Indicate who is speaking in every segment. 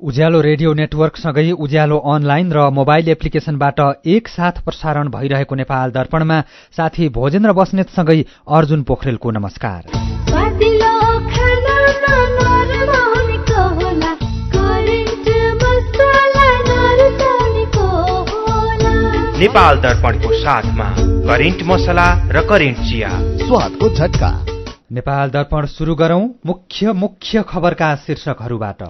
Speaker 1: उज्यालो radio नेटवर्कसँगै उज्यालो online र mobile एप्लिकेशनबाट एकसाथ प्रसारण भइरहेको नेपाल दर्पणमा साथी भोजेन्द्र बस्नेतसँगै अर्जुन पोखरेलको नमस्कार।
Speaker 2: नेपाल दर्पणको साथमा करेन्ट मसला र करेन्ट चिया,
Speaker 3: स्वादको झट्का।
Speaker 1: नेपाल दर्पण सुरु गरौं मुख्य खबरका शीर्षकहरूबाट।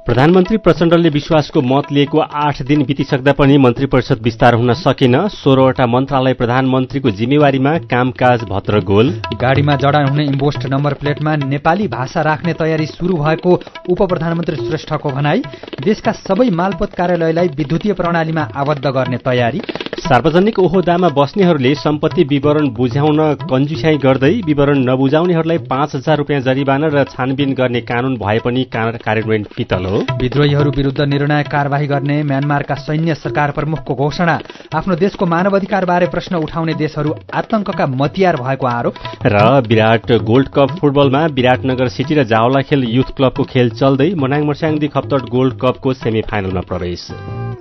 Speaker 4: प्रधानमन्त्री प्रचण्डले विश्वासको मत लिएको 8 दिन बितिसक्दा पनि मन्त्री परिषद विस्तार हुन सकेन। 16वटा मन्त्रालय प्रधानमन्त्रीको जिम्मेवारीमा, कामकाज भद्रगोल।
Speaker 1: गाडीमा जडान हुने इम्पोस्ट नम्बर प्लेटमा नेपाली भाषा राख्ने तयारी शुरू भएको उप प्रधानमन्त्री श्रेष्ठको भनाई। देशका सबै मालपोत कार्यालयलाई विद्युतीय प्रणालीमा आबद्ध गर्ने तयारी।
Speaker 4: सार्वजनिक ओहदामा बस्नेहरूले सम्पत्ति विवरण बुझाउन कन्जुस्याइ गर्दै विवरण नबुझाउनेहरूलाई 5,000 रुपियाँ जरिवाना र छानबिन गर्ने कानून भए पनि कार्यान्वयन फितल हो।
Speaker 1: विद्रोहीहरू विरुद्ध निर्णायक कार्यवाही गर्ने म्यानमारका सैन्य सरकार प्रमुखको घोषणा। आफ्नो देशको मानवाधिकारबारे प्रश्न उठाउने देशहरू आतंकका मतियार भएको आरोप।
Speaker 4: र विराट गोल्ड कप फुटबलमा विराटनगर सिटी र जावलाखेल युथ क्लबको खेल चल्दै मनाङ मर्स्याङदी खप्तड गोल्ड कपको सेमिफाइनलमा प्रवेश।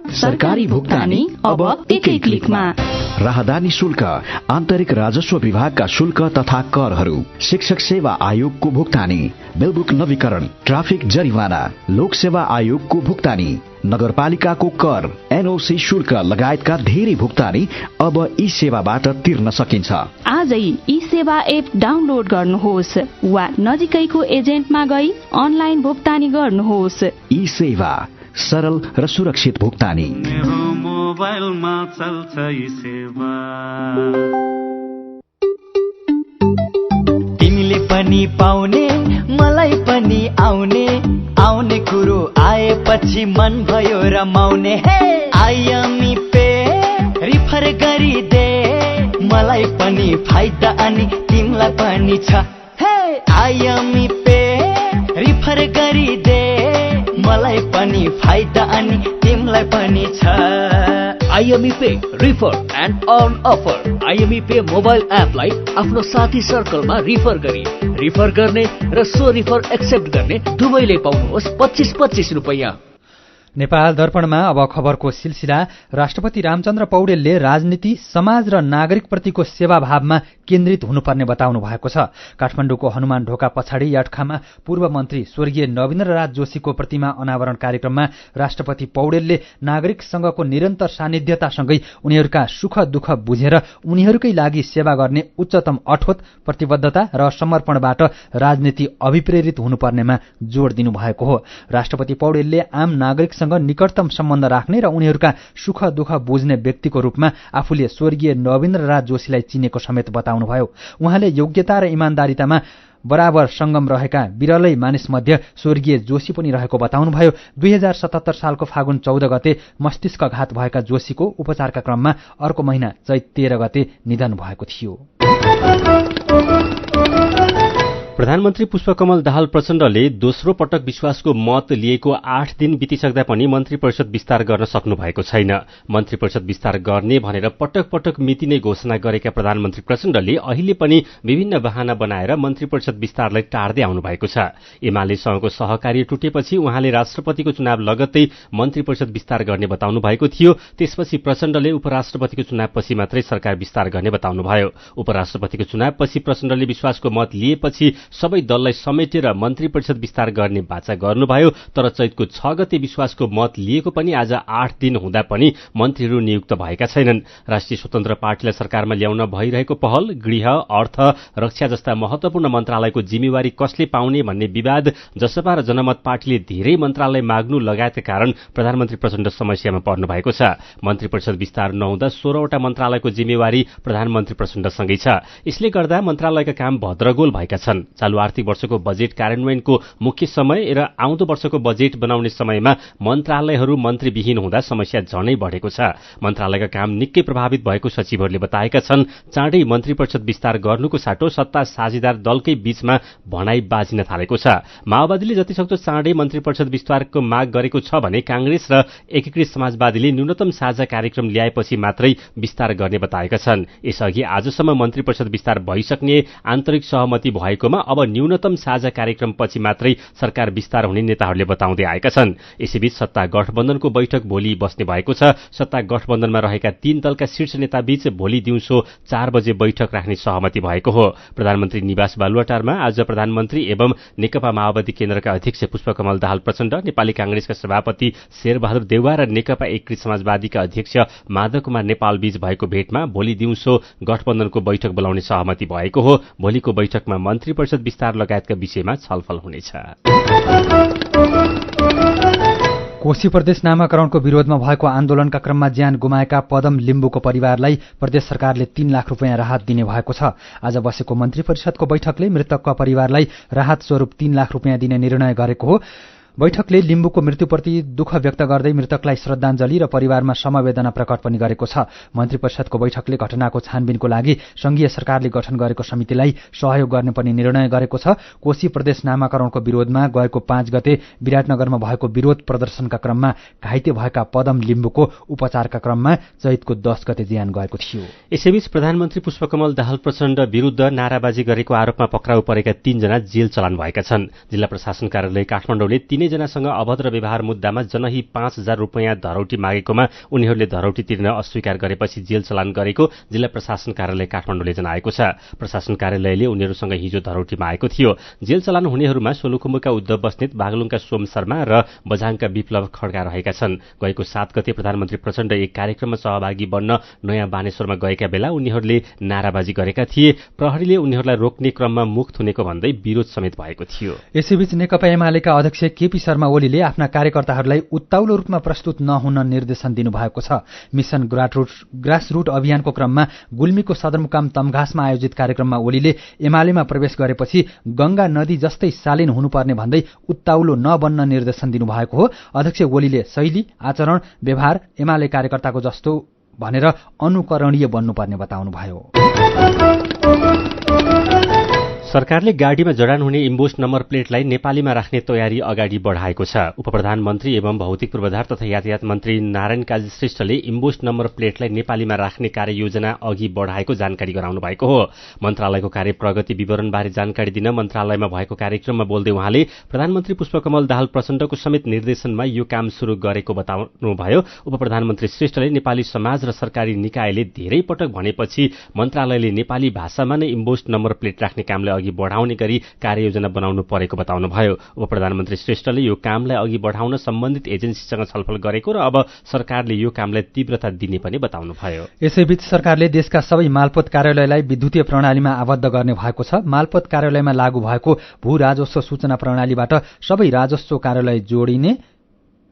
Speaker 5: सरकारी भुक्तानी अब एकै क्लिकमा।
Speaker 3: राहदानी शुल्क, आन्तरिक राजस्व विभागका शुल्क तथा करहरू, शिक्षक सेवा आयोगको भुक्तानी, बिलबुक नवीकरण, ट्राफिक जरिवाना, लोक सेवा आयोगको भुक्तानी, नगरपालिकाको कर, एनओसी शुल्क लगायतका धेरै भुक्तानी अब ई सेवाबाट तिर्न सकिन्छ।
Speaker 5: आजै ई सेवा एप डाउनलोड गर्नुहोस् वा नजिकैको एजेन्टमा गई अनलाइन भुक्तानी गर्नुहोस्।
Speaker 3: ई सेवा, सरल र सुरक्षित भुक्तानी।
Speaker 6: मेरो मोबाइलमा चल्छ ई सेवा।
Speaker 7: तिमीले पनि पाउने मलाई पनि आउने कुरो आएपछि मन भयो रमाउने। आइएमई पे रिफर गरिदे, मलाई पनि फाइदा अनि तिमीलाई पनि छ। आइएमई पे रिफर गरिदे, मलाई पनि फाइदा अनि तिमीलाई पनि छ।
Speaker 8: IME pay refer and earn offer. IME pay mobile एपलाई आफ्नो साथी सर्कलमा रिफर गर्ने र सो रिफर एक्सेप्ट गर्ने दुवैले पाउनुहोस् 25-25 रुपैयाँ।
Speaker 1: नेपाल दर्पणमा अब खबरको सिलसिला। राष्ट्रपति रामचन्द्र पौडेलले राजनीति, समाज र नागरिकप्रतिको सेवाभावमा केन्द्रित हुनुपर्ने बताउनु भएको छ। काठमाडौँको हनुमान ढोका पछाडि याटखामा पूर्व मन्त्री स्वर्गीय नवीन्द्रराज जोशीको प्रतिमा अनावरण कार्यक्रममा राष्ट्रपति पौडेलले नागरिकसँगको निरन्तर सान्निध्यतासँगै उनीहरूका सुख दुःख बुझेर उनीहरूकै लागि सेवा गर्ने उच्चतम अठोट प्रतिबद्धता र समर्पणबाट राजनीति अभिप्रेरित हुनुपर्नेमा जोड़ दिनुभएको हो। राष्ट्रपति पौडेलले आम नागरिकसँग निकटतम सम्बन्ध राख्ने र उनीहरूका सुख दुःख बुझ्ने व्यक्तिको रूपमा आफूले स्वर्गीय नवीन्द्रराज जोशीलाई चिनेको समेत बताउनुभयो। उहाँले योग्यता र इमान्दारितामा बराबर संगम रहेका विरलै मानिसमध्ये स्वर्गीय जोशी पनि रहेको बताउनुभयो। 2077 सालको फागुन 14 गते मस्तिष्कघात भएका जोशीको उपचारका क्रममा अर्को महिना चैत 13 गते निधन भएको थियो।
Speaker 4: प्रधानमन्त्री पुष्पकमल दाहाल प्रचण्डले दोस्रो पटक विश्वासको मत लिएको 8 दिन बितिसक्दा पनि मन्त्री परिषद विस्तार गर्न सक्नु भएको छैन। मन्त्री परिषद विस्तार गर्ने भनेर पटक पटक मिति नै घोषणा गरेका प्रधानमन्त्री प्रचण्डले अहिले पनि विभिन्न बहाना बनाएर मन्त्री परिषद विस्तारलाई टार्दै आउनु भएको छ। एमालेसँगको सहकार्य टुटेपछि उहाँले राष्ट्रपतिको चुनाव लगत्तै मन्त्री परिषद विस्तार गर्ने बताउनु भएको थियो। त्यसपछि प्रचण्डले उपराष्ट्रपतिको चुनावपछि मात्रै सरकार विस्तार गर्ने बताउनुभयो। उपराष्ट्रपतिको चुनावपछि प्रचण्डले विश्वासको मत लिएपछि सबै दललाई समेटेर मन्त्री परिषद विस्तार गर्ने बाचा गर्नुभयो। तर चैतको 6 गते विश्वासको मत लिएको पनि आज 8 दिन हुँदा पनि मन्त्रीहरू नियुक्त भएका छैनन्। राष्ट्रिय स्वतन्त्र पार्टीलाई सरकारमा ल्याउन भइरहेको पहल, गृह, अर्थ, रक्षा जस्ता महत्वपूर्ण मन्त्रालयको जिम्मेवारी कसले पाउने भन्ने विवाद, जसपा र जनमत पार्टीले धेरै मन्त्रालय माग्नु लगायतका कारण प्रधानमन्त्री प्रचण्ड समस्यामा पर्नु भएको छ। मन्त्री परिषद विस्तार नहुँदा 16वटा मन्त्रालयको जिम्मेवारी प्रधानमन्त्री प्रचण्डसँगै छ। यसले गर्दा मन्त्रालयका काम भद्रगोल भएका छन्। चालू आर्थिक वर्षको बजेट कार्यान्वयनको मुख्य समय र आउँदो वर्षको बजेट बनाउने समयमा मन्त्रालयहरू मन्त्रीविहीन हुँदा समस्या झनै बढेको छ। मन्त्रालयका काम निकै प्रभावित भएको सचिवहरूले बताएका छन्। चाँडै मन्त्री परिषद विस्तार गर्नुको साटो सत्ता साझेदार दलकै बीचमा भनाई बाजिन थालेको छ। माओवादीले जतिसक्दो चाँडै मन्त्री परिषद विस्तारको माग गरेको छ भने कांग्रेस र एकीकृत समाजवादीले न्यूनतम साझा कार्यक्रम ल्याएपछि मात्रै विस्तार गर्ने बताएका छन्। यसअघि आजसम्म मन्त्री परिषद विस्तार भइसक्ने आन्तरिक सहमति भएकोमा क्रममा अब न्यूनतम साझा कार्यक्रमपछि मात्रै सरकार विस्तार हुने नेताहरूले बताउँदै आएका छन्। यसैबीच सत्ता गठबन्धनको बैठक भोलि बस्ने भएको छ। सत्ता गठबन्धनमा रहेका 3 दलका शीर्ष नेताबीच भोलि दिउँसो 4 बजे बैठक राख्ने सहमति भएको हो। प्रधानमन्त्री निवास बालुवाटारमा आज प्रधानमन्त्री एवं नेकपा माओवादी केन्द्रका अध्यक्ष पुष्पकमल दाहाल प्रचण्ड, नेपाली कांग्रेसका सभापति शेरबहादुर देउवा र नेकपा एकीकृत समाजवादीका अध्यक्ष माधव कुमार नेपाल बीच भएको भेटमा भोलि दिउँसो गठबन्धनको बैठक बोलाउने सहमति भएको हो। भोलिको बैठकमा मन्त्री परिषद विस्तार लगायतका विषयमा छलफल हुनेछ।
Speaker 1: कोशी प्रदेश नामाकरणको विरोधमा भएको आन्दोलनका क्रममा ज्यान गुमाएका पदम लिम्बुको परिवारलाई प्रदेश सरकारले 3 लाख रुपियाँ राहत दिने भएको छ। आज बसेको मन्त्री परिषदको बैठकले मृतकका परिवारलाई राहत स्वरूप 3 लाख रुपियाँ दिने निर्णय गरेको हो। बैठकले लिम्बुको मृत्युप्रति दुःख व्यक्त गर्दै मृतकलाई श्रद्धाञ्जली र परिवारमा समवेदना प्रकट पनि गरेको छ। मन्त्री परिषदको बैठकले घटनाको छानबिनको लागि संघीय सरकारले गठन गरेको समितिलाई सहयोग गर्ने पनि निर्णय गरेको छ। कोशी प्रदेश नामाकरणको विरोधमा गएको 5 गते विराटनगरमा भएको विरोध प्रदर्शनका क्रममा घाइते भएका पदम लिम्बुको उपचारका क्रममा चैतको 10 गते ज्यान गएको थियो।
Speaker 4: यसैबीच प्रधानमन्त्री पुष्पकमल दाहाल प्रचण्ड विरुद्ध नाराबाजी गरेको आरोपमा पक्राउ परेका 3 जना जेल चलान भएका छन्। जिल्ला प्रशासन कार्यालय काठमाडौँले 3 जनासँग अभद्र व्यवहार मुद्दामा जनही 5,000 रुपियाँ धरौटी मागेकोमा उनीहरूले धरौटी तिर्न अस्वीकार गरेपछि जेल चलान गरेको जिल्ला प्रशासन कार्यालय काठमाडौँले जनाएको छ। प्रशासन कार्यालयले उनीहरूसँग हिजो धरौटी मागेको थियो। जेल चलान हुनेहरूमा सोलुखुम्बुका उद्धव बस्नेत, बागलुङका सोम शर्मा र बझाङका विप्लव खड्का रहेका छन्। गएको 7 गते प्रधानमन्त्री प्रचण्ड एक कार्यक्रममा सहभागी बन्न नयाँ बानेश्वरमा गएका बेला उनीहरूले नाराबाजी गरेका थिए। प्रहरीले उनीहरूलाई रोक्ने क्रममा मुख थुनेको भन्दै विरोध समेत भएको थियो।
Speaker 1: यसैबीच नेकपा एमालेका अध्यक्ष केपी शर्मा ओलीले आफ्ना कार्यकर्ताहरूलाई उत्ताउलो रूपमा प्रस्तुत नहुन निर्देशन दिनुभएको छ। मिशन ग्रासरूट अभियानको क्रममा गुल्मीको सदरमुकाम तमघासमा आयोजित कार्यक्रममा ओलीले एमालेमा प्रवेश गरेपछि गंगा नदी जस्तै शालीन हुनुपर्ने भन्दै उत्ताउलो नबन्न निर्देशन दिनुभएको हो। अध्यक्ष ओलीले शैली, आचरण, व्यवहार एमाले कार्यकर्ताको जस्तो भनेर अनुकरणीय बन्नुपर्ने बताउनुभयो।
Speaker 4: सरकारले गाडीमा जडान हुने इम्बोस नम्बर प्लेटलाई नेपालीमा राख्ने तयारी अगाडि बढाएको छ। उपप्रधानमन्त्री एवं भौतिक पूर्वाधार तथा यातायात मन्त्री नारायण काजी श्रेष्ठले इम्बोस नम्बर प्लेटलाई नेपालीमा राख्ने कार्ययोजना अघि बढाएको जानकारी गराउनु भएको हो। मन्त्रालयको कार्य प्रगति विवरणबारे जानकारी दिन मन्त्रालयमा भएको कार्यक्रममा बोल्दै उहाँले प्रधानमन्त्री पुष्पकमल दाहाल प्रचण्डको समेत निर्देशनमा यो काम सुरु गरेको बताउनुभयो। उपप्रधानमन्त्री श्रेष्ठले नेपाली समाज र सरकारी निकायले धेरै पटक भनेपछि मन्त्रालयले नेपाली भाषामा नै इम्बोस नम्बर प्लेट राख्ने कामलाई अघि बढाउने गरी कार्ययोजना बनाउनु परेको बताउनुभयो। उपप्रधानमन्त्री श्रेष्ठले यो कामलाई अघि बढाउन सम्बन्धित एजेन्सीसँग छलफल गरेको र अब सरकारले यो कामलाई तीव्रता दिने पनि बताउनुभयो।
Speaker 1: यसैबीच सरकारले देशका सबै मालपोत कार्यालयलाई विद्युतीय प्रणालीमा आबद्ध गर्ने भएको छ। मालपोत कार्यालयमा लागू भएको भू राजस्व सूचना प्रणालीबाट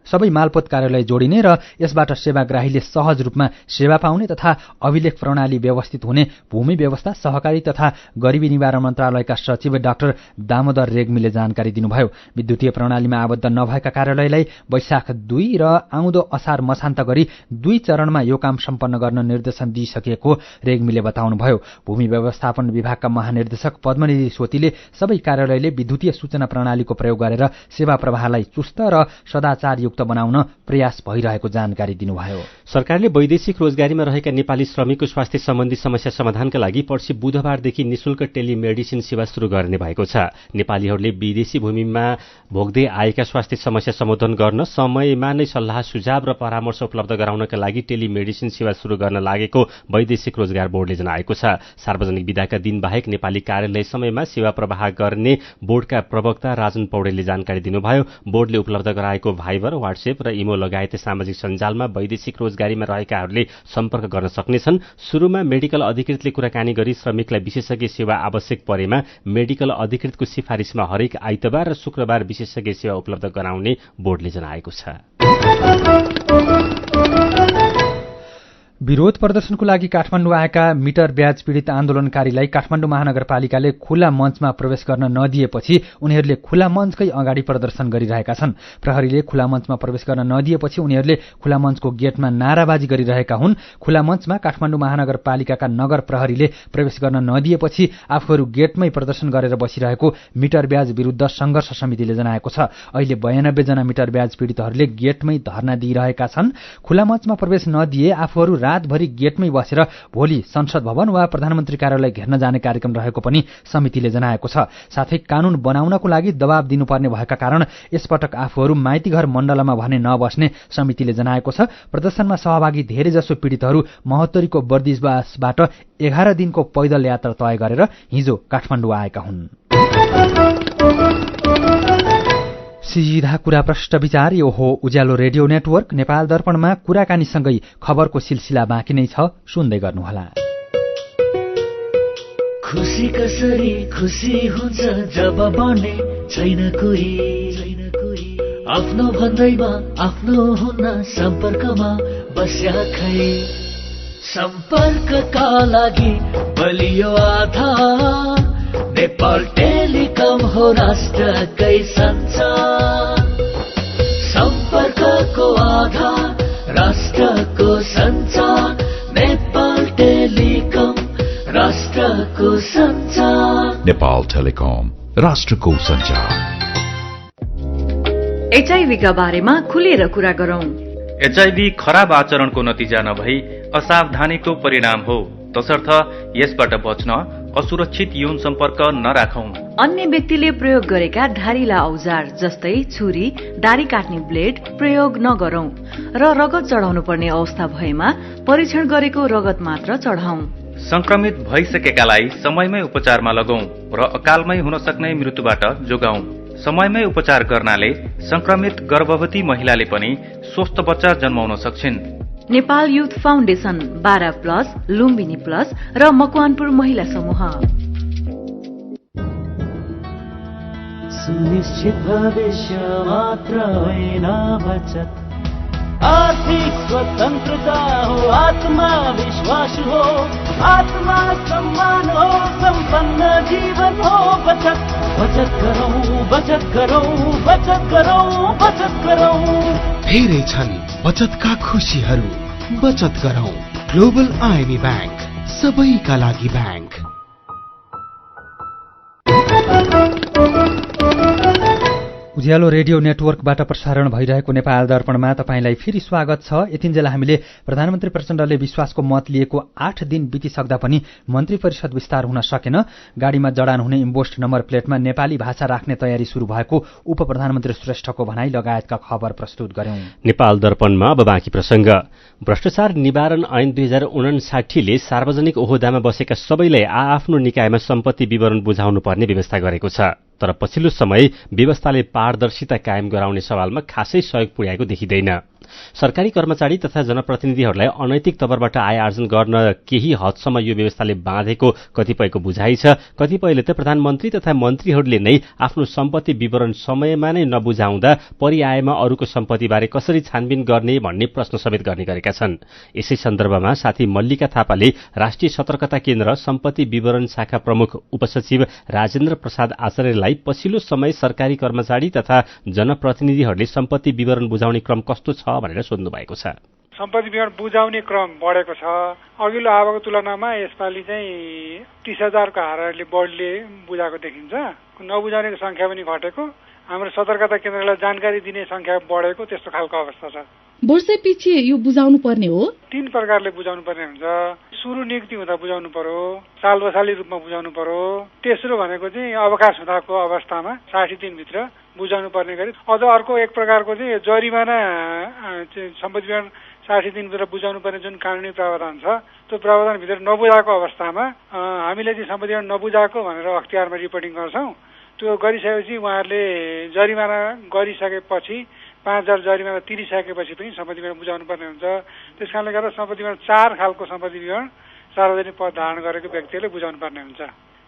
Speaker 1: सबै मालपोत कार्यालय जोडिने र यसबाट सेवाग्राहीले सहज रूपमा सेवा पाउने तथा अभिलेख प्रणाली व्यवस्थित हुने भूमि व्यवस्था, सहकारी तथा गरिबी निवारण मन्त्रालयका सचिव डाक्टर दामोदर रेग्मीले जानकारी दिनुभयो। विद्युतीय प्रणालीमा आबद्ध नभएका कार्यालयलाई वैशाख 2 र आउँदो असार मसान्त गरी 2 चरणमा यो काम सम्पन्न गर्न निर्देशन दिइसकेको रेग्मीले बताउनुभयो। भूमि व्यवस्थापन विभागका महानिर्देशक पद्मनिधि सोतीले सबै कार्यालयले विद्युतीय सूचना प्रणालीको प्रयोग गरेर सेवा प्रवाहलाई चुस्त र सदाचारयुक्त बनाउन प्रयास भइरहेको जानकारी दिनुभयो।
Speaker 4: सरकारले वैदेशिक रोजगारीमा रहेका नेपाली श्रमिकको स्वास्थ्य सम्बन्धी समस्या समाधानका लागि पर्सि बुधबारदेखि निशुल्क टेलिमेडिसिन सेवा सुरु गर्ने भएको छ। नेपालीहरूले विदेशी भूमिमा भोग्दै आएका स्वास्थ्य समस्या सम्बोधन गर्न समयमा नै सल्लाह सुझाव र परामर्श उपलब्ध गराउनका लागि टेलिमेडिसिन सेवा सुरु गर्न लागेको वैदेशिक रोजगार बोर्डले जनाएको छ। सार्वजनिक विदाका दिन बाहेक नेपाली कार्यालय समयमा सेवा प्रवाह गर्ने बोर्डका प्रवक्ता राजन पौडेलले जानकारी दिनुभयो। बोर्डले उपलब्ध गराएको भाइबर, व्हाट्सएप र इमो लगायत सामाजिक सञ्जालमा वैदेशिक रोजगारीमा रहेकाहरूले सम्पर्क गर्न सक्नेछन्। सुरुमा मेडिकल अधिकृतले कुराकानी गरी श्रमिकलाई विशेषज्ञ सेवा आवश्यक परेमा मेडिकल अधिकृतको सिफारिसमा हरेक आइतबार र शुक्रबार विशेषज्ञ सेवा उपलब्ध गराउने बोर्डले जनाएको छ।
Speaker 1: विरोध प्रदर्शनको लागि काठमाडौँ आएका मिटर ब्याज पीडित आन्दोलनकारीलाई काठमाडौँ महानगरपालिकाले खुला मञ्चमा प्रवेश गर्न नदिएपछि उनीहरूले खुला मञ्चकै अगाडि प्रदर्शन गरिरहेका छन्। प्रहरीले खुला मञ्चमा प्रवेश गर्न नदिएपछि उनीहरूले खुला मञ्चको गेटमा नाराबाजी गरिरहेका हुन्। खुला मञ्चमा काठमाडौँ महानगरपालिकाका नगर प्रहरीले प्रवेश गर्न नदिएपछि आफूहरू गेटमै प्रदर्शन गरेर बसिरहेको मिटर ब्याज विरुद्ध संघर्ष समितिले जनाएको छ। अहिले 92 जना मिटर ब्याज पीडितहरूले गेटमै धरना दिइरहेका छन्। खुला मञ्चमा प्रवेश नदिए आफूहरू रातभरि गेटमै बसेर भोलि संसद भवन वा प्रधानमन्त्री कार्यालय घेर्न जाने कार्यक्रम रहेको पनि समितिले जनाएको छ। साथै कानून बनाउनको लागि दबाब दिनुपर्ने भएका कारण यसपटक आफूहरू माइतीघर मण्डलमा भने नबस्ने समितिले जनाएको छ। प्रदर्शनमा सहभागी धेरैजसो पीडितहरू महोत्तरीको बर्दिवासबाट 11 दिनको पैदल यात्रा तय गरेर हिजो काठमाडौँ आएका हुन्। सीधा कुरा प्रष्ट विचार यो हो उज्यालो रेडियो नेटवर्क। नेपाल दर्पणमा कुराकानीसँगै खबरको सिलसिला बाँकी नै छ, सुन्दै गर्नुहोला।
Speaker 8: खुसी कसरी खुसी हुन्छ जब बने छैन कोही आफ्नो भन्दैमा आफ्नो हुन सम्पर्कमा बस्या खै सम्पर्कका लागि बलियो आधार नेपाल टेलिकम हो राष्ट्रकै सञ्चार सम्पर्कको आधार राष्ट्रको सञ्चार नेपाल टेलिकम राष्ट्रको सञ्चार
Speaker 9: नेपाल टेलिकम राष्ट्रको सञ्चार।
Speaker 10: एचआईभी का बारेमा खुलेर कुरा गरौं।
Speaker 11: एचआईभी खराब आचरणको नतिजा नभई असावधानीको परिणाम हो, तसर्थ यसबाट बच्न असुरक्षित यौन सम्पर्क नराखौं।
Speaker 10: अन्य व्यक्तिले प्रयोग गरेका धारिला औजार जस्तै छुरी, दारी काट्ने ब्लेड प्रयोग नगरौं र रगत चढाउनु पर्ने अवस्था भएमा परीक्षण गरेको रगत मात्र चढाउँ।
Speaker 11: संक्रमित भइसकेकालाई समयमै उपचारमा लगौं र अकालमै हुन सक्ने मृत्युबाट जोगाउँ। समयमै उपचार गर्नाले संक्रमित गर्भवती महिलाले पनि स्वस्थ बच्चा जन्माउन सक्छिन्।
Speaker 10: Nepal youth foundation 12+ Lumbini plus र मकवानपुर महिला समूह।
Speaker 7: सुनिश्चित भविष्य मात्र होइन बचत, आर्थिक स्वतन्त्रता हो, आत्मविश्वास हो, आत्मा सम्मान हो, सम्पन्न जीवन हो। बचत बचत गरौँ, बचत गरौँ, बचत गरौँ, बचत गरौँ।
Speaker 12: धेरै छन् बचतका खुशीहरू, बचत गरौँ। ग्लोबल आईएमई बैंक, सबैका लागि बैंक।
Speaker 1: उज्यालो रेडियो नेटवर्कबाट प्रसारण भइरहेको नेपाल दर्पणमा तपाईंलाई फेरि स्वागत छ। यतिन्जेल हामीले प्रधानमन्त्री प्रचण्डले विश्वासको मत लिएको 8 दिन बितिसक्दा पनि मन्त्री परिषद विस्तार हुन सकेन। गाडीमा जडान हुने इम्बोस्ड नम्बर प्लेटमा नेपाली भाषा राख्ने तयारी शुरू भएको उप प्रधानमन्त्री श्रेष्ठको भनाई लगायतका खबर प्रस्तुत गर्यौं।
Speaker 4: नेपाल दर्पणमा अब बाँकी प्रसंग। भ्रष्टाचार निवारण ऐन 2059 ले सार्वजनिक ओहदामा बसेका सबैलाई आआफ्नो निकायमा सम्पत्ति विवरण बुझाउनु पर्ने व्यवस्था गरेको छ। तर पछिल्लो समय व्यवस्थाले पारदर्शिता कायम गराउने सवालमा खासै सहयोग पुर्याएको देखिँदैन। सरकारी कर्मचारी तथा जनप्रतिनिधिहरूलाई अनैतिक तवरबाट आय आर्जन गर्न केही हदसम्म यो व्यवस्थाले बाँधेको कतिपयको बुझाइ छ। कतिपयले त प्रधानमन्त्री तथा मन्त्रीहरूले नै आफ्नो सम्पत्ति विवरण समयमा नै नबुझाउँदा परिआयमा अरूको सम्पत्तिबारे कसरी छानबिन गर्ने भन्ने प्रश्न समेत गर्ने गरेका छन्। यसै सन्दर्भमा साथी मल्लिका थापाले राष्ट्रिय सतर्कता केन्द्र सम्पत्ति विवरण शाखा प्रमुख उपसचिव राजेन्द्र प्रसाद आचार्यलाई पछिल्लो समय सरकारी कर्मचारी तथा जनप्रतिनिधिहरूले सम्पत्ति विवरण बुझाउने क्रम कस्तो छ भनेर सोध्नु भएको छ।
Speaker 13: सम्पत्ति विवरण बुझाउने क्रम बढेको छ। अघिल्लो आवको तुलनामा यसपालि चाहिँ 30,000 का हाराहरूले बढीले बुझाएको देखिन्छ। नबुझाउनेको संख्या पनि घटेको, हाम्रो सतर्कता केन्द्रलाई जानकारी दिने संख्या बढेको, त्यस्तो खालको अवस्था छ।
Speaker 14: वर्षै पछि यो बुझाउनु पर्ने हो।
Speaker 13: 3 प्रकारले बुझाउनु पर्ने हुन्छ। सुरु नियुक्ति हुँदा बुझाउनु पर्यो, सालबसाली रूपमा बुझाउनु पर्यो, तेस्रो भनेको चाहिँ अवकाश हुँदाको अवस्थामा 60 दिनभित्र बुझाउनु पर्ने गरी, अझ अर्को एक प्रकारको चाहिँ जरिमाना सम्पत्ति विवरण 60 दिनभित्र बुझाउनु पर्ने जुन कानुनी प्रावधान छ, त्यो प्रावधानभित्र नबुझाएको अवस्थामा हामीले चाहिँ सम्पत्ति विवरण नबुझाएको भनेर अख्तियारमा रिपोर्टिङ गर्छौँ। त्यो गरिसकेपछि उहाँहरूले जरिमाना गरिसकेपछि 5,000 जरिमाना तिरिसकेपछि पनि सम्पत्ति विवरण बुझाउनु पर्ने हुन्छ। त्यस कारणले गर्दा सम्पत्ति विवरण 4 खालको सम्पत्ति विवरण सार्वजनिक पद धारण गरेको व्यक्तिले बुझाउनु पर्ने हुन्छ।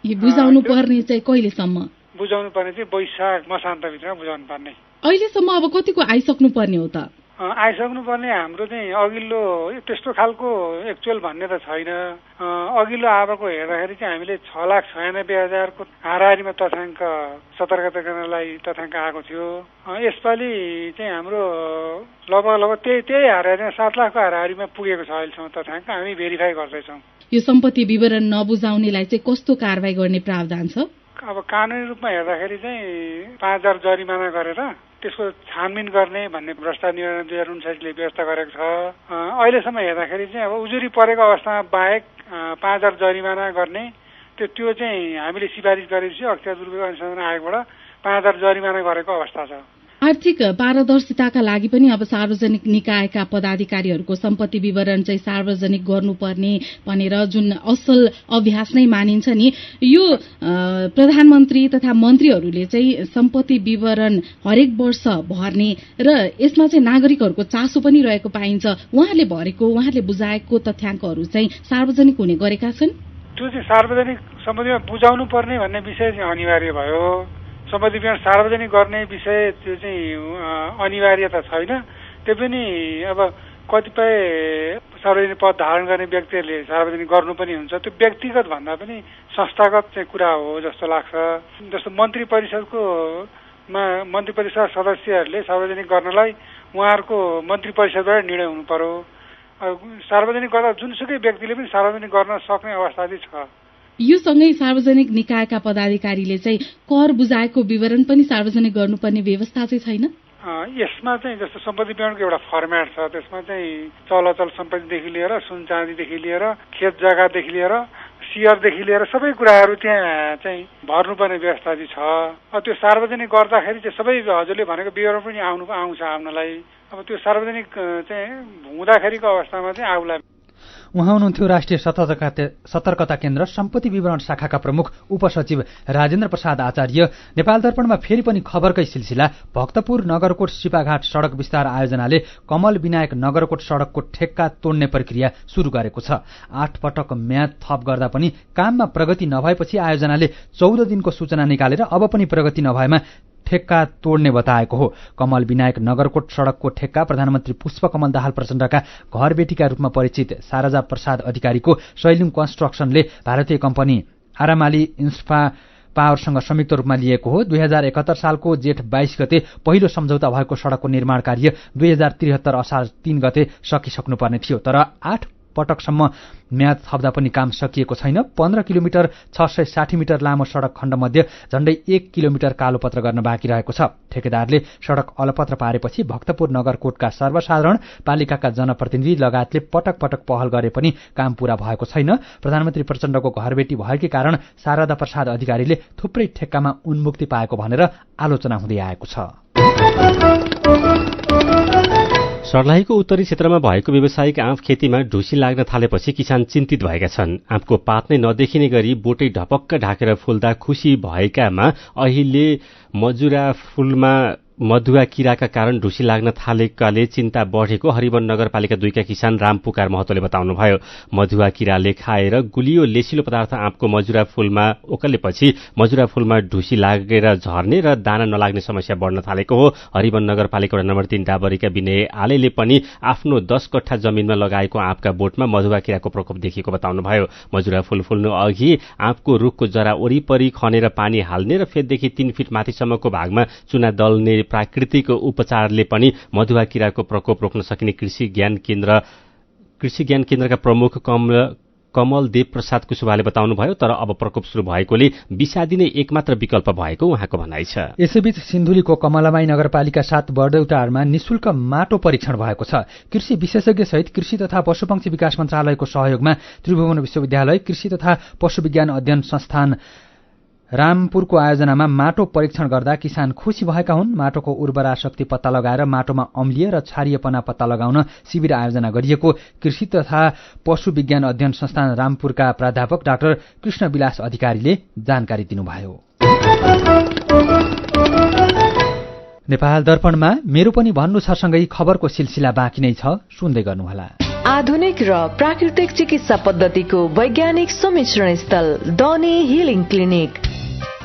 Speaker 14: यो बुझाउनु पर्ने चाहिँ कहिलेसम्म?
Speaker 13: बुझाउनु पर्ने चाहिँ वैशाख मसान्तभित्रमा बुझाउनु पर्ने।
Speaker 14: अहिलेसम्म अब कतिको आइसक्नु पर्ने हो त?
Speaker 13: आइसक्नु पर्ने हाम्रो चाहिँ अघिल्लो त्यस्तो खालको एक्चुअल भन्ने त छैन। अघिल्लो आवको हेर्दाखेरि चाहिँ हामीले 6,96,000 को हाराहारीमा तथ्याङ्क सतर्कता केन्द्रलाई तथ्याङ्क आएको थियो। यसपालि चाहिँ हाम्रो लगभग त्यही हाराहारीमा 7 लाख को हाराहारीमा पुगेको छ अहिलेसम्म तथ्याङ्क। हामी भेरिफाई गर्दैछौँ।
Speaker 14: यो सम्पत्ति विवरण नबुझाउनेलाई चाहिँ कस्तो कारबाही गर्ने प्रावधान छ?
Speaker 13: अब कानुनी रूपमा हेर्दाखेरि चाहिँ 5,000 जरिमाना गरेर त्यसको छानबिन गर्ने भन्ने भ्रष्टाचार निवारण 2059ले व्यवस्था गरेको छ। अहिलेसम्म हेर्दाखेरि चाहिँ अब उजुरी परेको अवस्थामा बाहेक 5000 जरिमाना गर्ने त्यो चाहिँ हामीले सिफारिस गरेपछि अख्तियार दुरुपयोग अनुसन्धान आयोगबाट 5000 जरिमाना गरेको अवस्था छ।
Speaker 14: आर्थिक पारदर्शिताका लागि पनि अब सार्वजनिक निकायका पदाधिकारीहरूको सम्पत्ति विवरण चाहिँ सार्वजनिक गर्नुपर्ने भनेर जुन असल अभ्यास नै मानिन्छ नि, यो प्रधानमन्त्री तथा मन्त्रीहरूले चाहिँ सम्पत्ति विवरण हरेक वर्ष भर्ने र यसमा चाहिँ नागरिकहरूको चासो पनि रहेको पाइन्छ। उहाँले भरेको, उहाँले बुझाएको तथ्याङ्कहरू चाहिँ सार्वजनिक हुने गरेका छन्।
Speaker 13: त्यो चाहिँ सार्वजनिक सम्पत्तिमा बुझाउनु पर्ने भन्ने विषय चाहिँ अनिवार्य भयो। सम्पत्ति विवरण सार्वजनिक गर्ने विषय त्यो चाहिँ अनिवार्यता छैन। त्यो पनि अब कतिपय सार्वजनिक पद धारण गर्ने व्यक्तिहरूले सार्वजनिक गर्नु पनि हुन्छ। त्यो व्यक्तिगत भन्दा पनि संस्थागत चाहिँ कुरा हो जस्तो लाग्छ। जस्तो मन्त्री परिषद सदस्यहरूले सार्वजनिक गर्नलाई उहाँहरूको मन्त्री परिषदबाट निर्णय हुनु पर्यो। सार्वजनिक गर्दा जुनसुकै व्यक्तिले पनि सार्वजनिक गर्न सक्ने अवस्था चाहिँ छ।
Speaker 14: यो सँगै सार्वजनिक निकायका पदाधिकारीले चाहिँ कर बुझाएको विवरण पनि सार्वजनिक गर्नुपर्ने व्यवस्था चाहिँ छैन।
Speaker 13: यसमा चाहिँ जस्तो सम्पत्ति विवरणको एउटा फर्मेट छ। त्यसमा चाहिँ चलअचल सम्पत्तिदेखि लिएर सुन चाँदीदेखि लिएर खेत जग्गादेखि लिएर सियरदेखि लिएर सबै कुराहरू त्यहाँ चाहिँ भर्नुपर्ने व्यवस्था चाहिँ छ। त्यो सार्वजनिक गर्दाखेरि चाहिँ सबै हजुरले भनेको विवरण पनि आउँछ आउनलाई। अब त्यो सार्वजनिक चाहिँ हुँदाखेरिको अवस्थामा चाहिँ आउला।
Speaker 1: उहाँ हुनुहुन्थ्यो राष्ट्रिय सतर्कता केन्द्र सम्पत्ति विवरण शाखाका प्रमुख उपसचिव राजेन्द्र प्रसाद आचार्य। नेपाल दर्पणमा फेरि पनि खबरकै सिलसिला। भक्तपुर नगरकोट सिपाघाट सड़क विस्तार आयोजनाले कमल विनायक नगरकोट सड़कको ठेक्का तोड्ने प्रक्रिया शुरू गरेको छ। 8 पटक म्याद थप गर्दा पनि काममा प्रगति नभएपछि आयोजनाले 14 दिनको सूचना निकालेर अब पनि प्रगति नभएमा ठेक्का तोड्ने बताएको हो। कमल विनायक नगरकोट सड़कको ठेक्का प्रधानमन्त्री पुष्पकमल दाहाल प्रचण्डका घरबेटीका रूपमा परिचित सारजा प्रसाद अधिकारीको शैलुङ कन्स्ट्रक्सनले भारतीय कम्पनी आरामाली इन्स्पा पावरसँग संयुक्त रूपमा लिएको हो। 2071 सालको जेठ 22 गते पहिलो सम्झौता भएको सड़कको निर्माण कार्य 2073 असार 3 गते सकिसक्नुपर्ने थियो। तर 8 पटकसम्म म्याद थप्दा पनि काम सकिएको छैन। 15 किलोमिटर 660 मिटर लामो सड़क खण्डमध्ये झण्डै 1 किलोमिटर कालोपत्र गर्न बाँकी रहेको छ। ठेकेदारले सड़क अलपत्र पारेपछि भक्तपुर नगरकोटका सर्वसाधारण, पालिकाका जनप्रतिनिधि लगायतले पटक पटक पहल गरे पनि काम पूरा भएको छैन। प्रधानमन्त्री प्रचण्डको घरबेटी भएकै कारण शारदा प्रसाद अधिकारीले थुप्रै ठेक्कामा उन्मुक्ति पाएको भनेर आलोचना हुँदै आएको छ।
Speaker 4: सर्लाहीको उत्तरी क्षेत्रमा भएको व्यावसायिक आँप खेतीमा ढुसी लाग्न थालेपछि किसान चिन्तित भएका छन्। आँपको पात नै नदेखिने गरी बोटै ढपक्क ढाकेर फुल्दा खुशी भएकामा अहिले मजुरा फूलमा मधुवा किराका कारण ढुसी लाग्न थालेकाले चिन्ता बढेको हरिवन नगरपालिका 2 का किसान रामपुकार महतोले बताउनुभयो। मधुवा किराले खाएर गुलियो लेसिलो पदार्थ आँपको मजुरा फूलमा ओकलेपछि मजुरा फूलमा ढुसी लागेर झर्ने र दाना नलाग्ने समस्या बढ्न थालेको हो। हरिवन नगरपालिका वडा नम्बर 3 डाबरीका विनय आलेले पनि आफ्नो 10 कट्ठा जमिनमा लगाएको आँपका बोटमा मधुवा किराको प्रकोप देखिएको बताउनुभयो। मजुरा फूल फुल्नु अघि आँपको रुखको जरा वरिपरि खनेर पानी हाल्ने र फेददेखि 3 फिट माथिसम्मको भागमा चुना दल्ने प्राकृतिक उपचारले पनि मधुवा किराको प्रकोप रोक्न सकिने कृषि ज्ञान केन्द्रका प्रमुख कमल देव प्रसाद कुशवाहाले बताउनुभयो। तर अब प्रकोप शुरू भएकोले विषादी नै एकमात्र विकल्प भएको उहाँको भनाइ छ।
Speaker 1: यसैबीच सिन्धुलीको कमलामाई नगरपालिका 7 बर्देउटारमा निशुल्क माटो परीक्षण भएको छ। कृषि विशेषज्ञ सहित कृषि तथा पशुपक्षी विकास मन्त्रालयको सहयोगमा त्रिभुवन विश्वविद्यालय, कृषि तथा पशुविज्ञान अध्ययन संस्थान रामपुरको आयोजनामा माटो परीक्षण गर्दा किसान खुशी भएका हुन्। माटोको उर्वरा शक्ति पत्ता लगाएर माटोमा अम्लीय र क्षारीयपना पत्ता लगाउन शिविर आयोजना गरिएको कृषि तथा पशुविज्ञान अध्ययन संस्थान रामपुरका प्राध्यापक डाक्टर कृष्ण विलास अधिकारीले जानकारी दिनुभयो। नेपाल दर्पणमा मेरो पनि भन्नु छ सँगै खबरको सिलसिला बाँकी नै छ, सुन्दै गर्नुहोला।
Speaker 10: आधुनिक र प्राकृतिक चिकित्सा पद्धतिको वैज्ञानिक सम्मिश्रण स्थल डनी हिलिङ क्लिनिक।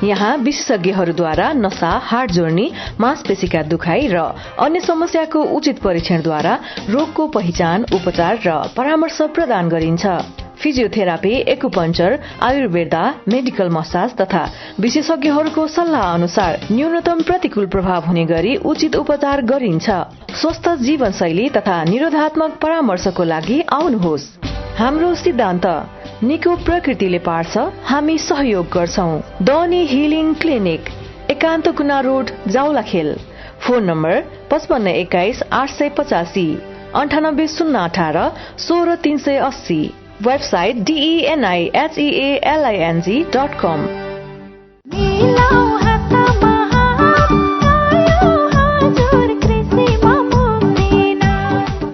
Speaker 10: यहाँ विशेषज्ञहरूद्वारा नसा, हाड जोड्नी, मांसपेशीका दुखाइ र अन्य समस्याको उचित परीक्षणद्वारा रोगको पहिचान, उपचार र परामर्श प्रदान गरिन्छ। Physiotherapy, acupuncture, Ayurveda, medical massage तथा विशेषज्ञहरूको सल्लाह अनुसार न्यूनतम प्रतिकूल प्रभाव हुने गरी उचित उपचार गरिन्छ। स्वस्थ जीवनशैली तथा निरोधात्मक परामर्शको लागि आउनुहोस्। हाम्रो सिद्धान्त निको प्रकृतिले पार्छ, हामी सहयोग गर्छौं। डनी हिलिङ क्लिनिक, एकान्त कुना road, Jawalakhel. Phone number 5521 885, 98 018 16380, website DENIHEALING.com।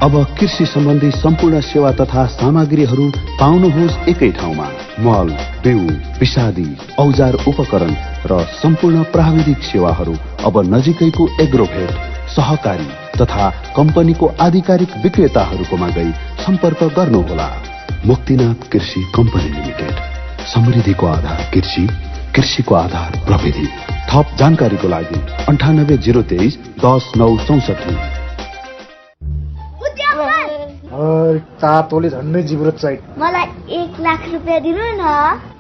Speaker 15: अब कृषि सम्बन्धी सम्पूर्ण सेवा तथा सामग्रीहरू पाउनुहोस् एकै ठाउँमा। मल, बिउ, विषादी, औजार उपकरण र सम्पूर्ण प्राविधिक सेवाहरू अब नजिकैको एग्रोभेट, सहकारी तथा कम्पनीको आधिकारिक विक्रेताहरूकोमा गई सम्पर्क गर्नुहोला। मुक्तिनाथ कृषि कम्पनी लिमिटेड, समृद्धिको आधार कृषि, कृषिको आधार प्रविधि। थप जानकारीको लागि 98 023 10 9 64।
Speaker 16: तातोले झन्डै जिब्रो चाहियो।
Speaker 17: मलाई 1 लाख रुपैयाँ दिनु न।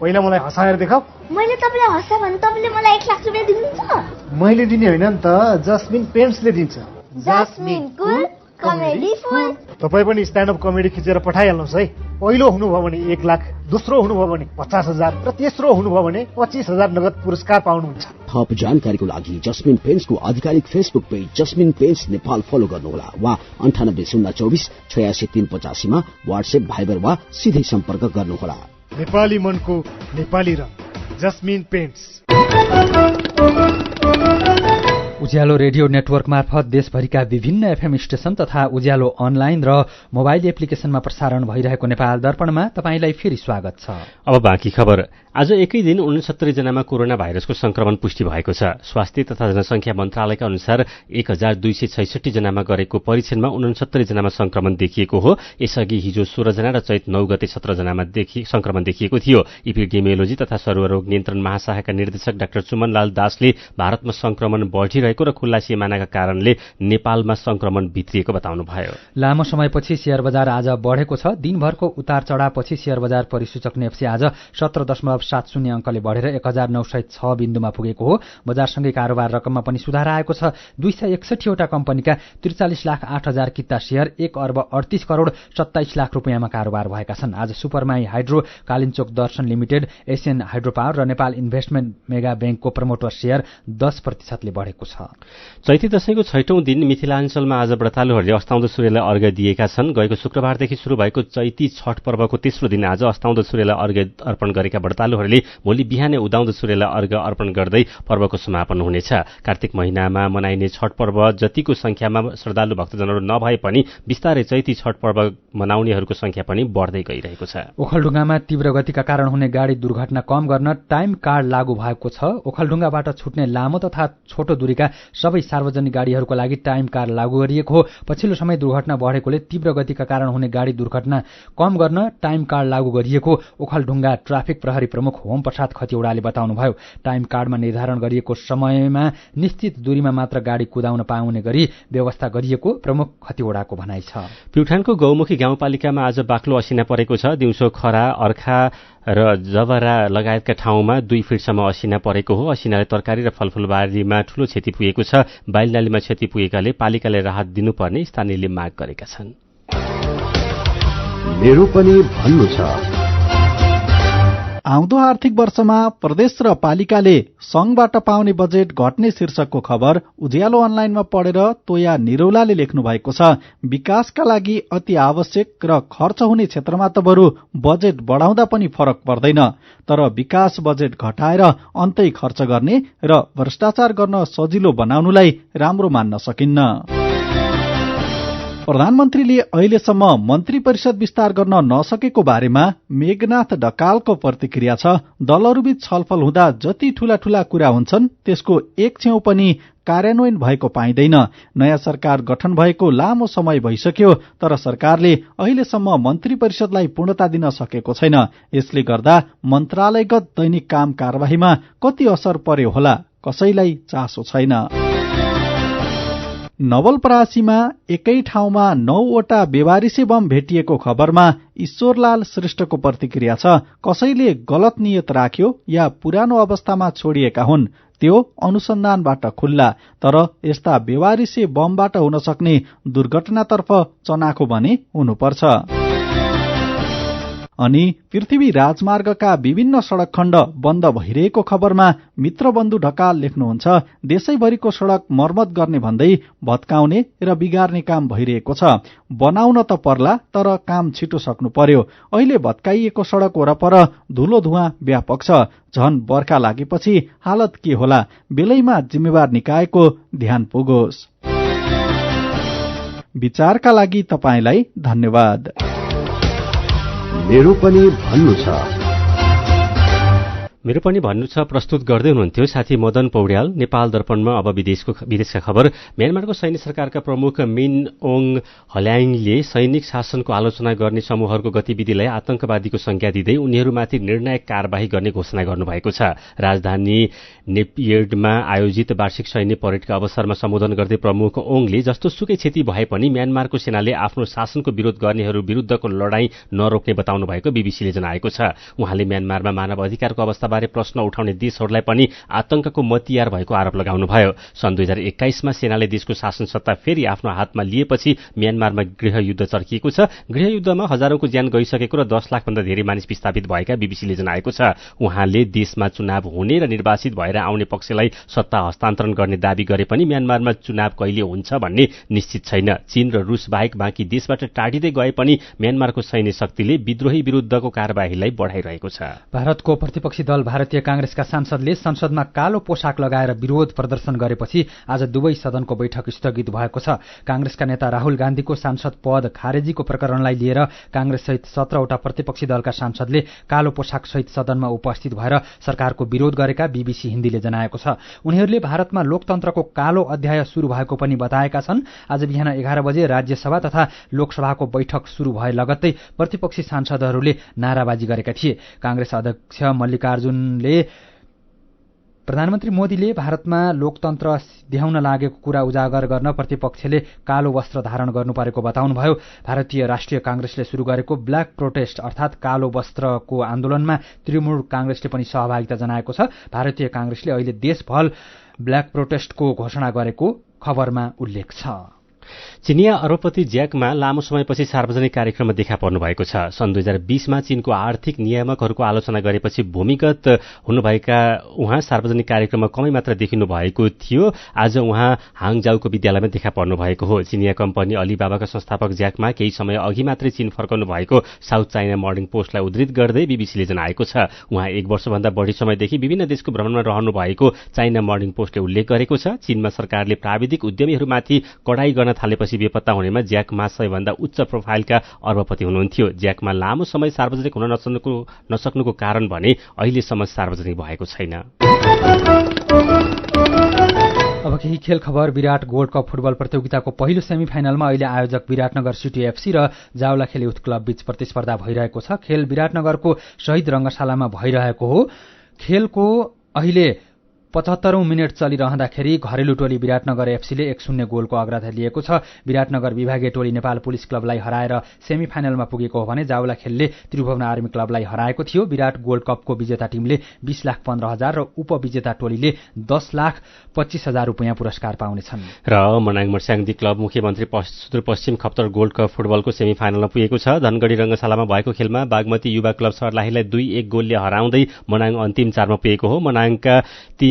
Speaker 16: पहिला मलाई हँसाएर देखाऊ।
Speaker 17: मैले तपाईलाई हँसा भने तपाईले मलाई 1 लाख रुपैयाँ दिनुहुन्छ?
Speaker 16: मैले दिने होइन नि त, जस्मिन पेन्ट्सले दिन्छ।
Speaker 17: जस्मिन कुल कमेडी फुल।
Speaker 16: तपाई पनि स्ट्यान्ड अप कमेडी खिचेर पठाइहाल्नुहोस् है। पहिलो हुनुभयो भने 1 लाख, दोस्रो हुनुभयो भने 50,000 र तेस्रो हुनुभयो भने 25,000 नगद पुरस्कार पाउनुहुन्छ।
Speaker 18: थप जानकारीको लागि जस्मिन पेन्ट्सको आधिकारिक फेसबुक पेज जस्मिन पेन्ट्स नेपाल फलो गर्नुहोला वा 98 024 86 385 मा व्हाट्सएप, भाइबर वा सिधै सम्पर्क गर्नुहोला।
Speaker 16: नेपाली मनको नेपाली रङ, जस्मिन पेन्ट्स।
Speaker 1: उज्यालो रेडियो नेटवर्क मार्फत देशभरिका विभिन्न एफएम स्टेशन तथा उज्यालो अनलाइन र मोबाइल एप्लिकेशनमा प्रसारण भइरहेको नेपाल दर्पणमा तपाईंलाई फेरि स्वागत छ।
Speaker 4: अब बाँकी खबर। आज एकै दिन 69 जनामा कोरोना भाइरसको संक्रमण पुष्टि भएको छ। स्वास्थ्य तथा जनसंख्या मन्त्रालयका अनुसार 1266 जनामा गरेको परीक्षणमा 69 जनामा संक्रमण देखिएको हो। यसअघि हिजो 16 जना र चैत 9 गते 17 जनामा संक्रमण देखिएको थियो। इपिडेमियोलोजी तथा सर्वरोग नियन्त्रण महाशाखाका निर्देशक डाक्टर चुमनलाल दासले भारतमा संक्रमण बढ़िरहेको र खुल्ला सीमानाका कारणले नेपालमा संक्रमण भित्रिएको बताउनुभयो।
Speaker 1: लामो समयपछि शेयर बजार आज बढेको छ। दिनभरको उतार चढावपछि शेयर बजार परिसूचक नेप्सी आज 17.70 अंकले बढेर 1906 बिन्दुमा पुगेको हो। बजारसँगै कारोबार रकममा पनि सुधार आएको छ। 261 वटा कम्पनीका 43,08,000 किता शेयर 1 अर्ब 38 करोड़ 27 लाख रुपियाँमा कारोबार भएका छन्। आज सुपरमाई हाइड्रो, कालिन्चोक दर्शन लिमिटेड, एशियन हाइड्रो पावर र नेपाल इन्भेस्टमेन्ट मेगा बैंकको प्रमोटर शेयर 10% बढेको छ।
Speaker 4: चैती दशैंको 6औं दिन मिथिलाञ्चलमा आज व्रतालुहरूले अस्ताउँदो सूर्यलाई अर्घ्य दिएका छन्। गएको शुक्रबारदेखि शुरू भएको चैती छठ पर्वको तेस्रो दिन आज अस्ताउँदो सूर्यलाई अर्घ्य अर्पण गरेका व्रतालुहरूले भोलि बिहानै उदाउँदो सूर्यलाई अर्घ्य अर्पण गर्दै पर्वको समापन हुनेछ। कार्तिक महिनामा मनाइने छठ पर्व जतिको संख्यामा श्रद्धालु भक्तजनहरू नभए पनि बिस्तारै चैती छठ पर्व मनाउनेहरूको संख्या पनि बढ्दै गइरहेको छ।
Speaker 1: ओखलढुङ्गामा तीव्र गतिका कारण हुने गाडी दुर्घटना कम गर्न टाइम कार्ड लागू भएको छ। ओखलढुङ्गाबाट छुट्ने लामो तथा छोटो दूरीका सबै सार्वजनिक गाड़ीहरूको लागि टाइम कार्ड लागू गरिएको हो। पछिल्लो समय दुर्घटना बढेकोले तीव्र गतिका कारण हुने गाड़ी दुर्घटना कम गर्न टाइम कार्ड लागू गरिएको ओखलढुङ्गा ट्राफिक प्रहरी प्रमुख होम प्रसाद खतिवड़ाले बताउनुभयो। टाइम कार्डमा निर्धारण गरिएको समयमा निश्चित दूरीमा मात्र गाड़ी कुदाउन पाउने गरी व्यवस्था गरिएको प्रमुख खतिवड़ाको भनाइ छ।
Speaker 4: प्युठानको गौमुखी गाउँपालिकामा आज बाक्लो असिना परेको छ। दिउँसो खरा, अर्खा र जबरा लगायतका ठाउँमा 2 फिटसम्म असिना परेको हो। असिनाले तरकारी र फलफूलबारीमा ठूलो क्षति पुगेको छ। बाइलनालीमा क्षति पुगेकाले पालिकाले राहत दिनुपर्ने स्थानीयले माग गरेका छन्।
Speaker 15: मेरो पनि भन्नु छ।
Speaker 19: आउँदो आर्थिक वर्षमा प्रदेश र पालिकाले संघबाट पाउने बजेट घट्ने शीर्षकको खबर उज्यालो अनलाइनमा पढेर तोया निरौलाले लेख्नु भएको छ। विकासका लागि अति आवश्यक र खर्च हुने क्षेत्रमा त बरु बजेट बढाउँदा पनि फरक पर्दैन, तर विकास बजेट घटाएर अन्तै खर्च गर्ने र भ्रष्टाचार गर्न सजिलो बनाउनुलाई राम्रो मान्न सकिन्न। प्रधानमन्त्रीले अहिलेसम्म मन्त्री परिषद विस्तार गर्न नसकेको बारेमा मेघनाथ ढकालको प्रतिक्रिया छ। दलहरूबीच छलफल हुँदा जति ठूला ठूला कुरा हुन्छन् त्यसको एक छेउ पनि कार्यान्वयन भएको पाइँदैन। नयाँ सरकार गठन भएको लामो समय भइसक्यो, तर सरकारले अहिलेसम्म मन्त्री परिषदलाई पूर्णता दिन सकेको छैन। यसले गर्दा मन्त्रालयगत दैनिक काम कारबाहीमा कति असर पर्यो होला कसैलाई चासो छैन। नवलपरासीमा एकै ठाउँमा 9 वटा बेवारिसे बम भेटिएको खबरमा ईश्वरलाल श्रेष्ठको प्रतिक्रिया छ। कसैले गलत नियत राख्यो या पुरानो अवस्थामा छोडिएका हुन्, त्यो अनुसन्धानबाट खुल्ला, तर यस्ता बेवारिसे बमबाट हुन सक्ने दुर्घटनातर्फ चनाखो भने हुनुपर्छ। अनि पृथ्वी राजमार्गका विभिन्न सड़क खण्ड बन्द भइरहेको खबरमा मित्रबन्धु ढकाल लेख्नुहुन्छ, देशैभरिको सड़क मर्मत गर्ने भन्दै भत्काउने र बिगार्ने काम भइरहेको छ। बनाउन त पर्ला, तर काम छिटो सक्नु पर्यो। अहिले भत्काइएको सड़क वरपर धुलो धुवाँ व्यापक छ। झन बर्खा लागेपछि हालत के होला? बेलैमा जिम्मेवार निकायको ध्यान पुगोस्। विचारका लागि तपाईलाई धन्यवाद।
Speaker 15: मेरो पनि भन्नु छ।
Speaker 4: मेरो पनि भन्नु छ प्रस्तुत गर्दै हुनुहुन्थ्यो साथी मदन पौड्याल। नेपाल दर्पणमा अब विदेशका खबर। म्यानमारको सैन्य सरकारका प्रमुख मिन ओङ हल्याङले सैनिक शासनको आलोचना गर्ने समूहहरूको गतिविधिलाई आतंकवादीको संज्ञा दिँदै उनीहरूमाथि निर्णायक कारबाही गर्ने घोषणा गर्नुभएको छ। राजधानी नेपियर्डमा आयोजित वार्षिक सैन्य परेडका अवसरमा सम्बोधन गर्दै प्रमुख ओङले जस्तो सुकै क्षति भए पनि म्यानमारको सेनाले आफ्नो शासनको विरोध गर्नेहरू विरुद्धको लडाईँ नरोक्ने बताउनु भएको बीबीसीले जनाएको छ। उहाँले म्यानमारमा मानव अधिकारको अवस्था बारे प्रश्न उठाउने देशहरूलाई पनि आतंकको मतियार भएको आरोप लगाउनुभयो। सन् 2021मा सेनाले देशको शासन सत्ता फेरि आफ्नो हातमा लिएपछि म्यानमारमा गृहयुद्ध चर्किएको छ। गृहयुद्धमा हजारौंको ज्यान गइसकेको र 10 लाखभन्दा धेरै मानिस विस्थापित भएका बीबीसीले जनाएको छ। उहाँले देशमा चुनाव हुने र निर्वाचित भएर आउने पक्षलाई सत्ता हस्तान्तरण गर्ने दावी गरे पनि म्यानमारमा चुनाव कहिले हुन्छ भन्ने निश्चित छैन। चीन र रूस बाहेक बाँकी देशबाट टाढिँदै गए पनि म्यानमारको सैन्य शक्तिले विद्रोही विरुद्धको कार्यवाहीलाई बढाइरहेको छ।
Speaker 1: भारतको प्रतिपक्षी दल भारतीय कांग्रेसका सांसदले संसदमा कालो पोशाक लगाएर विरोध प्रदर्शन गरेपछि आज दुवै सदनको बैठक स्थगित भएको छ। कांग्रेसका नेता राहुल गान्धीको सांसद पद खारेजीको प्रकरणलाई लिएर कांग्रेससहित 17वटा प्रतिपक्षी दलका सांसदले कालो पोशाक सहित सदनमा उपस्थित भएर सरकारको विरोध गरेका बीबीसी हिन्दीले जनाएको छ। उनीहरूले भारतमा लोकतन्त्रको कालो अध्याय शुरू भएको पनि बताएका छन्। आज बिहान 11 बजे राज्यसभा तथा लोकसभाको बैठक शुरू भए लगत्तै प्रतिपक्षी सांसदहरूले नाराबाजी गरेका थिए। कांग्रेस अध्यक्ष मल्लिकार्जुनले प्रधानमन्त्री मोदीले भारतमा लोकतन्त्र देखाउन लागेको कुरा उजागर गर्न प्रतिपक्षले कालो वस्त्र धारण गर्नु परेको बताउनुभयो। भारतीय राष्ट्रिय कांग्रेसले शुरू गरेको ब्ल्याक प्रोटेस्ट अर्थात कालो वस्त्रको आन्दोलनमा तृणमूल कांग्रेसले पनि सहभागिता जनाएको छ। भारतीय कांग्रेसले अहिले देशभर ब्ल्याक प्रोटेस्टको घोषणा गरेको खबरमा उल्लेख छ।
Speaker 4: चिनिया अरबपति ज्याक मा लामो समयपछि सार्वजनिक कार्यक्रममा देखा पर्नु भएको छ। सन् 2020मा चीनको आर्थिक नियामकहरूको आलोचना गरेपछि भूमिगत हुनुभएका उहाँ सार्वजनिक कार्यक्रममा कमै मात्र देखिनु भएको थियो। आज उहाँ हाङजाउको विद्यालयमा देखा पर्नु भएको हो। चिनिया कम्पनी अलिबाबाका संस्थापक ज्याक मा केही समय अघि मात्रै चीन फर्कनु भएको साउथ चाइना मर्निङ पोस्टलाई उद्धृत गर्दै बीबीसीले जनाएको छ। उहाँ 1 वर्षभन्दा बढी समयदेखि विभिन्न देशको भ्रमणमा रहनु भएको चाइना मर्निङ पोस्टले उल्लेख गरेको छ। चीनमा सरकारले प्राविधिक उद्यमीहरूमाथि कडाई गर्न थालेपछि बेपत्ता हुनेमा ज्याक मा सबैभन्दा उच्च प्रोफाइलका अरबपति हुनुहुन्थ्यो। ज्याक मा लामो समय सार्वजनिक हुन नसक्नुको कारण भने अहिलेसम्म सार्वजनिक भएको छैन।
Speaker 1: अब केही खेल खबर। विराट गोल्ड कप फुटबल प्रतियोगिताको पहिलो सेमिफाइनलमा अहिले आयोजक विराटनगर सिटी एफसी र जावलाखेल युथ क्लब बीच प्रतिस्पर्धा भइरहेको छ। खेल विराटनगरको शहीद रंगशालामा भइरहेको हो। खेलको अहिले 75औं मिनेट चलिरहँदाखेरि घरेलु टोली विराटनगर एफसीले 1-0 गोलको अग्रता लिएको छ। विराटनगर विभागीय टोली नेपाल पुलिस क्लबलाई हराएर सेमिफाइनलमा पुगेको हो भने जावलाखेलले त्रिभुवन आर्मी क्लबलाई हराएको थियो। विराट गोल्ड कपको विजेता टिमले 20,15,000 र उपविजेता टोलीले 10,25,000 रुपियाँ पुरस्कार पाउनेछन्।
Speaker 4: र मनाङ मर्स्याङदी क्लब मुख्यमन्त्री सुदूरपश्चिम खप्तर गोल्ड कप फुटबलको सेमिफाइनलमा पुगेको छ। धनगढी रंगशालामा भएको खेलमा बागमती युवा क्लब सर्लाहीलाई 2-1 गोलले हराउँदै मनाङ अन्तिम 4मा पुगेको हो। मनाङका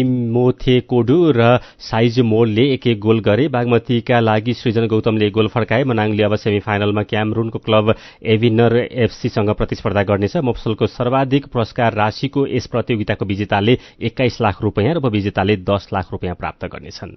Speaker 4: मोथे कोडु र साइज मोलले 1-1 गोल गरे। बागमतीका लागि सृजन गौतमले गोल फर्काए। मनाङले अब सेमिफाइनलमा क्यामरूनको क्लब एभिनर एफसीसँग प्रतिस्पर्धा गर्नेछ। मफसलको सर्वाधिक पुरस्कार राशिको यस प्रतियोगिताको विजेताले 21 लाख रुपियाँ र उपविजेताले 10 लाख रुपियाँ प्राप्त गर्नेछन्।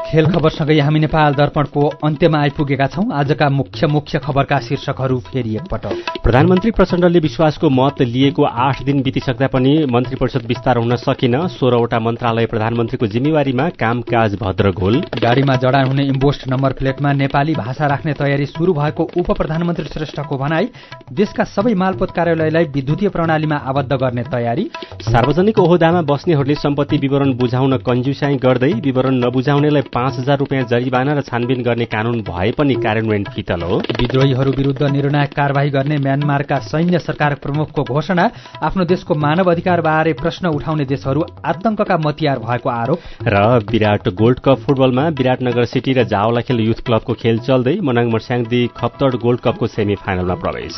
Speaker 1: खेल खबरसँगै हामी नेपाल दर्पणको अन्त्यमा आइपुगेका छौं। आजका मुख्य खबरका शीर्षकहरू फेरि एकपटक।
Speaker 4: प्रधानमन्त्री प्रचण्डले विश्वासको मत लिएको 8 दिन बितिसक्दा पनि मन्त्री परिषद विस्तार हुन सकिन। 16वटा मन्त्रालय प्रधानमन्त्रीको जिम्मेवारीमा, कामकाज भद्रगोल।
Speaker 1: गाडीमा जडान हुने इम्पोस्ट नम्बर प्लेटमा नेपाली भाषा राख्ने तयारी शुरू भएको उप प्रधानमन्त्री श्रेष्ठको भनाई। देशका सबै मालपोत कार्यालयलाई विद्युतीय प्रणालीमा आबद्ध गर्ने तयारी।
Speaker 4: सार्वजनिक ओहदामा बस्नेहरूले सम्पत्ति विवरण बुझाउन कन्जुसाई गर्दै विवरण नबुझाउनेलाई 5,000 रुपियाँ जरिवाना र छानबिन गर्ने कानून भए पनि कार्यान्वयन फितल हो।
Speaker 1: विद्रोहीहरू विरुद्ध निर्णायक कारबाही गर्ने म्यानमारका सैन्य सरकार प्रमुखको घोषणा। आफ्नो देशको मानव अधिकारबारे प्रश्न उठाउने देशहरू आतंकका मतियार भएको आरोप।
Speaker 4: र विराट गोल्ड कप फुटबलमा विराटनगर सिटी र जावलाखेल युथ क्लबको खेल चल्दै मनाङ मर्स्याङदी खप्तड गोल्ड कपको सेमिफाइनलमा प्रवेश।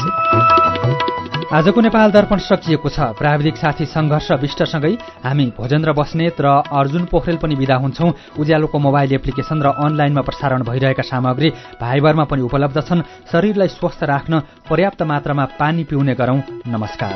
Speaker 1: आजको नेपाल दर्पण सकिएको छ। प्राविधिक साथी सङ्घर्ष विष्टसँगै हामी भोजेन्द्र बस्नेत र अर्जुन पोखरेल पनि बिदा हुन्छौं। उज्यालोको मोबाइल एप्लिकेशन र अनलाइनमा प्रसारण भइरहेका सामग्री भाइबरमा पनि उपलब्ध छन्। शरीरलाई स्वस्थ राख्न पर्याप्त मात्रामा पानी पिउने गरौं। नमस्कार।